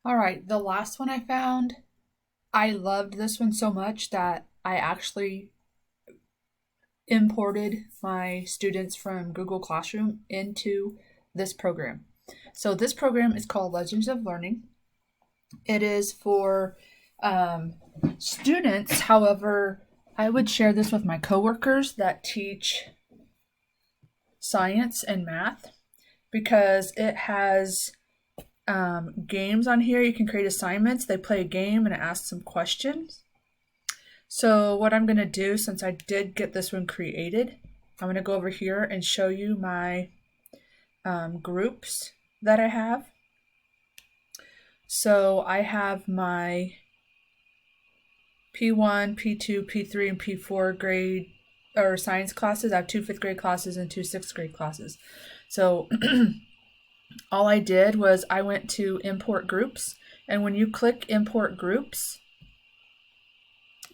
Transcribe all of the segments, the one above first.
All right, the last one I found, I loved this one so much that I actually imported my students from Google Classroom into this program. So, this program is called Legends of Learning. It is for um, students, however, I would share this with my coworkers that teach science and math because it has games on here. You can create assignments. They play a game and ask some questions. So what I'm going to do, since I did get this one created, I'm going to go over here and show you my groups that I have. So I have my P1, P2, P3, and P4 grade or science classes. I have two 5th grade classes and two 6th grade classes. So all I did was I went to import groups, and when you click import groups,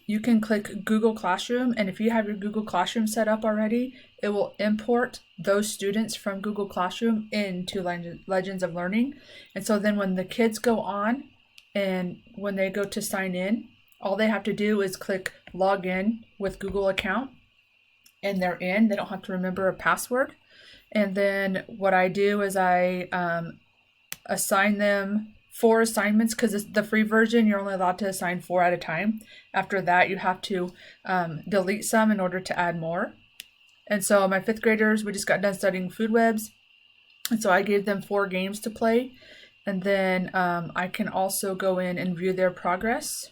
you can click Google Classroom, and if you have your Google Classroom set up already, it will import those students from Google Classroom into Legends of Learning. And so then when the kids go on and when they go to sign in, all they have to do is click log in with Google account and they're in. They don't have to remember a password. And then what I do is I assign them 4 assignments because the free version, you're only allowed to assign 4 at a time. After that, you have to delete some in order to add more. And so my 5th graders, we just got done studying food webs. And so I gave them 4 games to play. And then I can also go in and view their progress.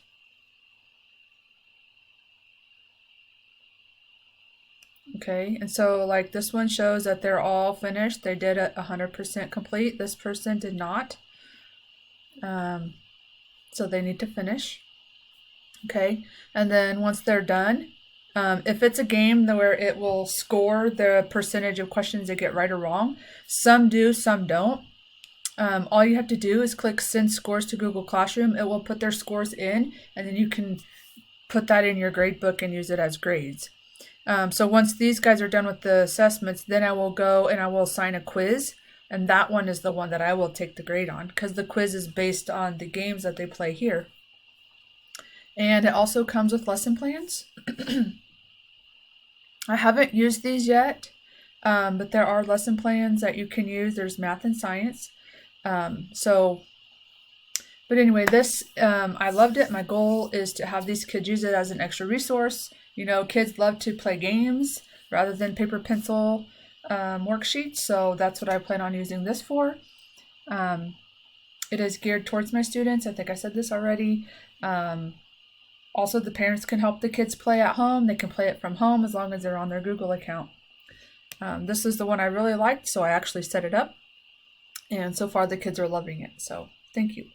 Okay, and so like this one shows that they're all finished. They did 100% complete. This person did not. So they need to finish. Okay, and then once they're done, if it's a game where it will score the percentage of questions they get right or wrong, some do, some don't. All you have to do is click send scores to Google Classroom. It will put their scores in, and then you can put that in your grade book and use it as grades. So once these guys are done with the assessments, then I will go and I will assign a quiz. And that one is the one that I will take the grade on because the quiz is based on the games that they play here. And it also comes with lesson plans. I haven't used these yet, but there are lesson plans that you can use. There's math and science. But anyway, this, I loved it. My goal is to have these kids use it as an extra resource. You know, kids love to play games rather than paper pencil worksheets. So that's what I plan on using this for. It is geared towards my students. I think I said this already. Also, the parents can help the kids play at home. They can play it from home as long as they're on their Google account. This is the one I really liked, so I actually set it up. And so far, the kids are loving it. So thank you.